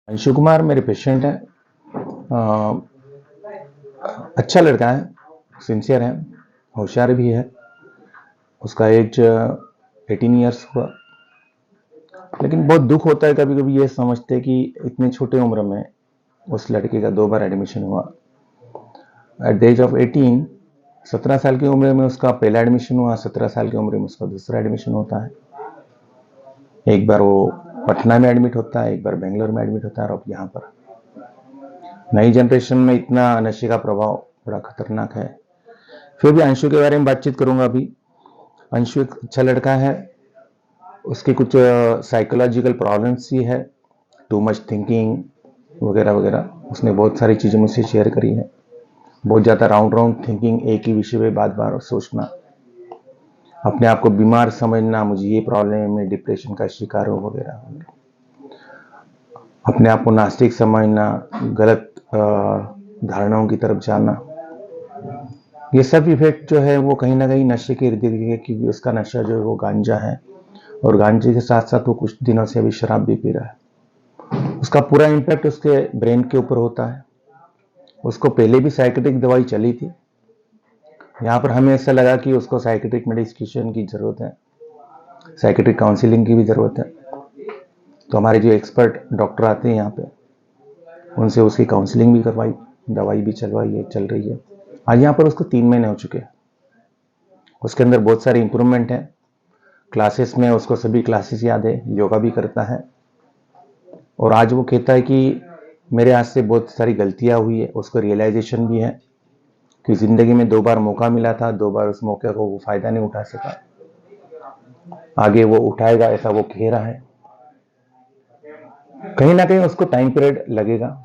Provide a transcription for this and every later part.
अंशु कुमार मेरे पेशेंट हैं। अच्छा लड़का है, सिंसियर है, होशियार भी है। उसका एज 18 ईयर्स हुआ। लेकिन बहुत दुख होता है कभी कभी ये समझते कि इतने छोटे उम्र में उस लड़के का 2 बार एडमिशन हुआ। एट द एज ऑफ 18, 17 साल की उम्र में उसका पहला एडमिशन हुआ, 17 साल की उम्र में उसका दूसरा एडमिशन होता है। एक बार वो पटना में एडमिट होता है, एक बार बेंगलोर में एडमिट होता है, और अब यहाँ पर। नई जनरेशन में इतना नशे का प्रभाव बड़ा खतरनाक है। फिर भी अंशु के बारे में बातचीत करूंगा अभी। अंशु एक अच्छा लड़का है। उसके कुछ साइकोलॉजिकल प्रॉब्लम्स भी है, टू मच थिंकिंग वगैरह वगैरह। उसने बहुत सारी चीज़ें मुझसे शेयर करी है। बहुत ज़्यादा राउंड राउंड थिंकिंग, एक ही विषय पे बार बार सोचना, अपने आप को बीमार समझना, मुझे ये प्रॉब्लम है, मैं डिप्रेशन का शिकार हूँ वगैरह। अपने आप को नास्तिक समझना, गलत धारणाओं की तरफ जाना, ये सब इफेक्ट जो है वो कहीं ना कहीं नशे के इर्द गिर्द है, क्योंकि उसका नशा जो है वो गांजा है, और गांजे के साथ साथ वो कुछ दिनों से अभी शराब भी पी रहा है। उसका पूरा इम्पैक्ट उसके ब्रेन के ऊपर होता है। उसको पहले भी साइकेट्रिक दवाई चली थी। यहाँ पर हमें ऐसा लगा कि उसको साइकेट्रिक मेडिकेशन की जरूरत है, साइकेट्रिक काउंसिलिंग की भी जरूरत है। तो हमारे जो एक्सपर्ट डॉक्टर आते हैं यहाँ पे, उनसे उसकी काउंसलिंग भी करवाई, दवाई भी चलवाई है, चल रही है। आज यहाँ पर उसको 3 महीने हो चुके हैं। उसके अंदर बहुत सारी इंप्रूवमेंट है। क्लासेस में उसको सभी क्लासेस याद है, योगा भी करता है। और आज वो कहता है कि मेरे हाथ से बहुत सारी गलतियां हुई है। उसको रियलाइजेशन भी है कि जिंदगी में 2 बार मौका मिला था, 2 बार उस मौके को वो फायदा नहीं उठा सका। आगे वो उठाएगा ऐसा वो कह रहा है। कहीं ना कहीं उसको टाइम पीरियड लगेगा।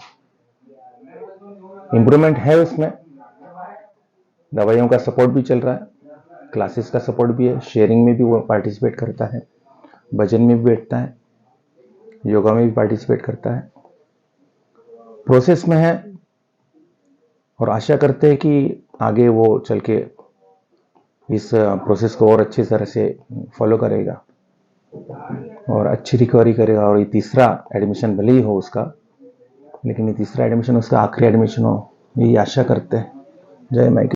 इंप्रूवमेंट है उसमें। दवाइयों का सपोर्ट भी चल रहा है, क्लासेस का सपोर्ट भी है, शेयरिंग में भी वो पार्टिसिपेट करता है, भजन में भी बैठता है, योगा में भी पार्टिसिपेट करता है। प्रोसेस में है, और आशा करते हैं कि आगे वो चल के इस प्रोसेस को और अच्छी तरह से फॉलो करेगा और अच्छी रिकवरी करेगा। और ये तीसरा एडमिशन भले ही हो उसका, लेकिन ये तीसरा एडमिशन उसका आखिरी एडमिशन हो, यही आशा करते हैं। जय माई।